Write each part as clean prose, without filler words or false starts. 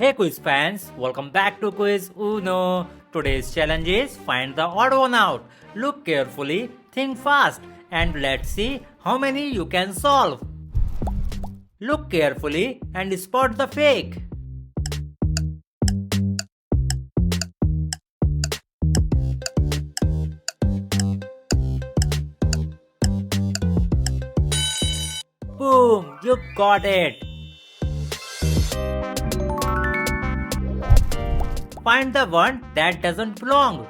Hey quiz fans, welcome back to Quiz Uno. Today's challenge is find the odd one out. Look carefully, think fast, and let's see how many you can solve. Look carefully and spot the fake. Boom, you got it. Find the one that doesn't belong.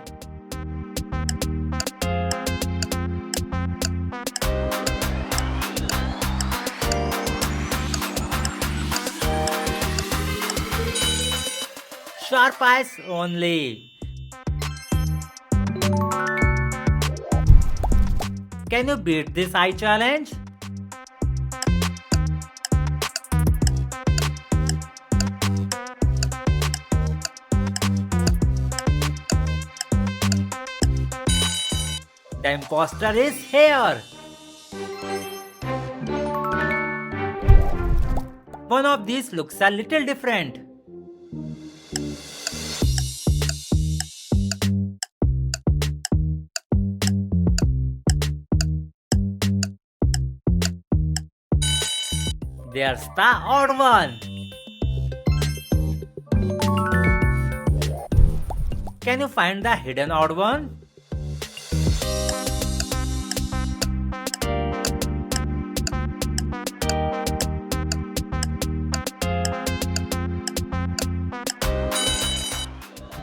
Sharp eyes only. Can you beat this eye challenge? The imposter is here. One of these looks a little different. There's the odd one. Can you find the hidden odd one?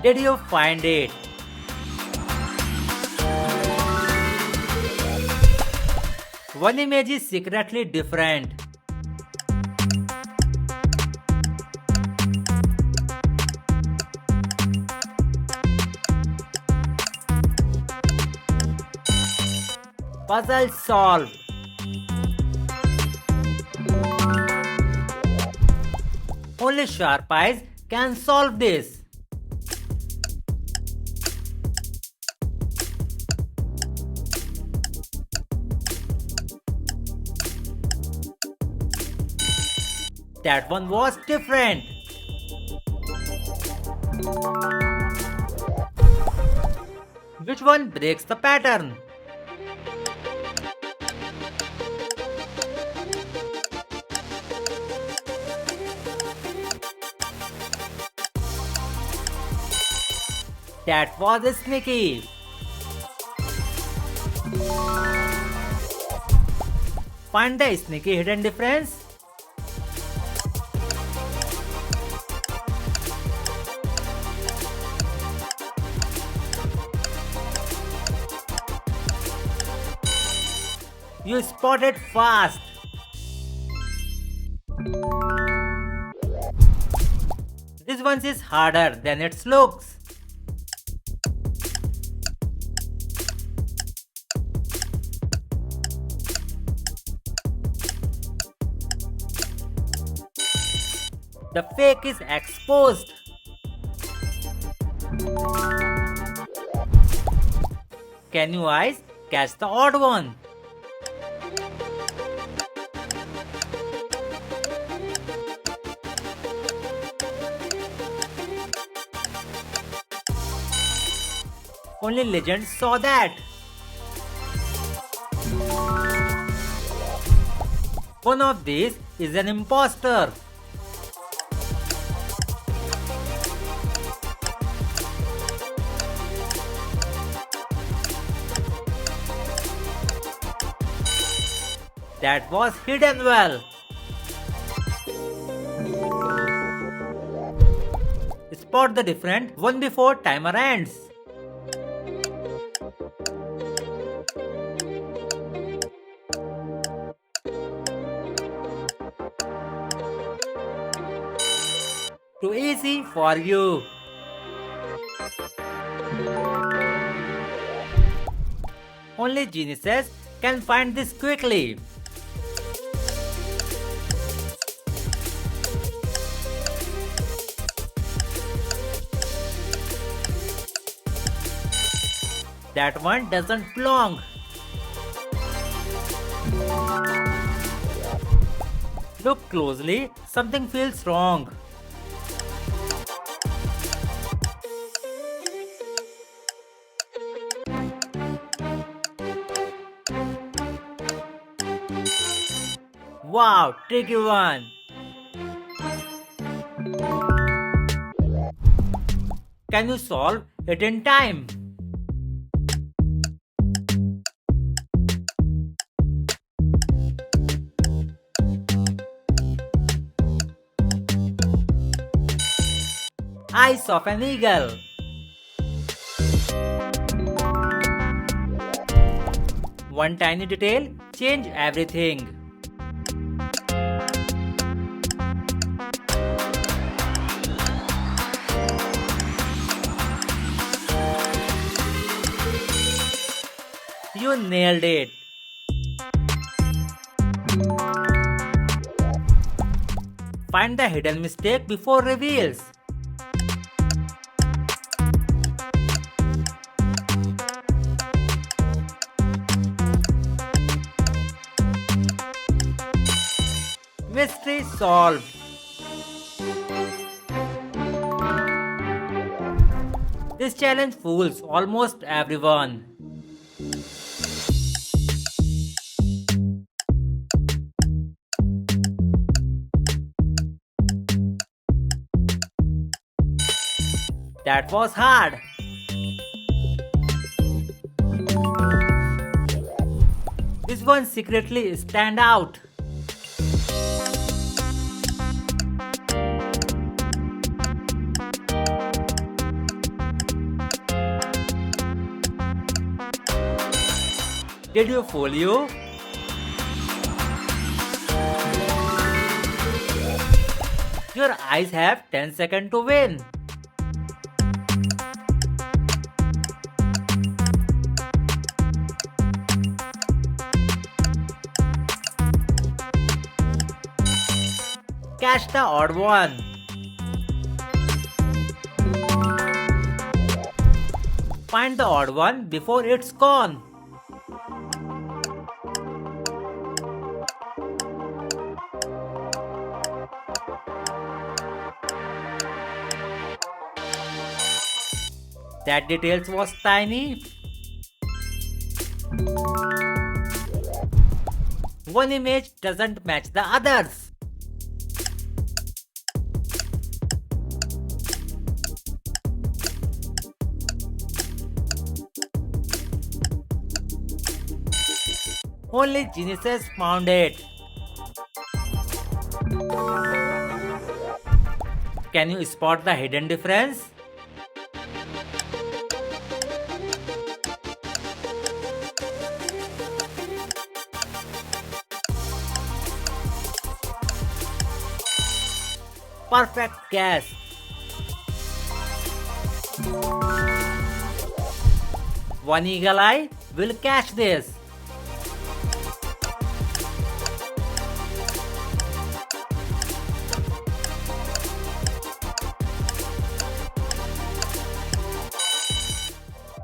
Did you find it? One image is secretly different. Puzzle solved. Only sharp eyes can solve this. That one was different. Which one breaks the pattern? That was sneaky. Find the sneaky hidden difference. You spotted fast. This one is harder than it looks. The fake is exposed. Can you eyes catch the odd one? Only legends saw that. One of these is an imposter. That was hidden well. Spot the different one before timer ends. Too easy for you. Only geniuses can find this quickly. That one doesn't belong. Look closely, something feels wrong. Wow, tricky one. Can you solve it in time? Eyes of an eagle. One tiny detail change everything. You nailed it. Find the hidden mistake before reveals. Mystery solved. This challenge fools almost everyone. That was hard. This one secretly stand out. Did you fool you? Your eyes have 10 seconds to win. Catch the odd one. Find the odd one before it's gone. That details was tiny. One image doesn't match the others. Only geniuses found it. Can you spot the hidden difference? Perfect guess. One eagle eye will catch this.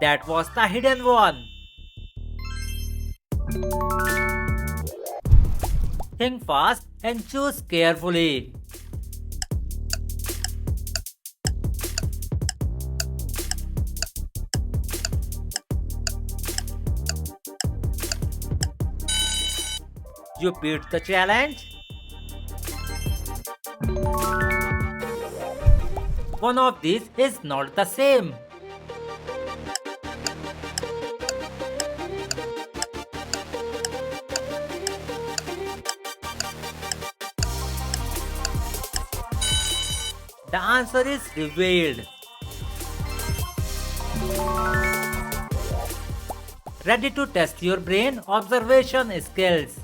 That was the hidden one. Think fast and choose carefully. You beat the challenge. One of these is not the same. The answer is revealed. Ready to test your brain observation skills.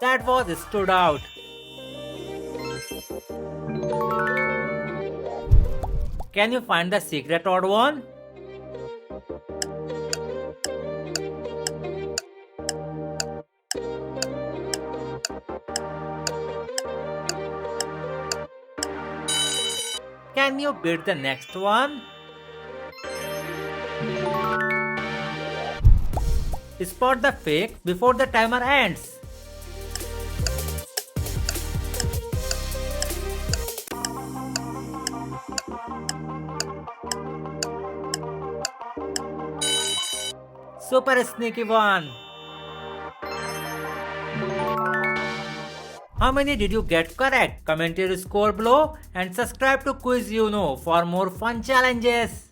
That was stood out. Can you find the secret odd one? Can you beat the next one? Spot the fake before the timer ends. Super sneaky one. How many did you get correct? Comment your score below and subscribe to Quiz for more fun challenges.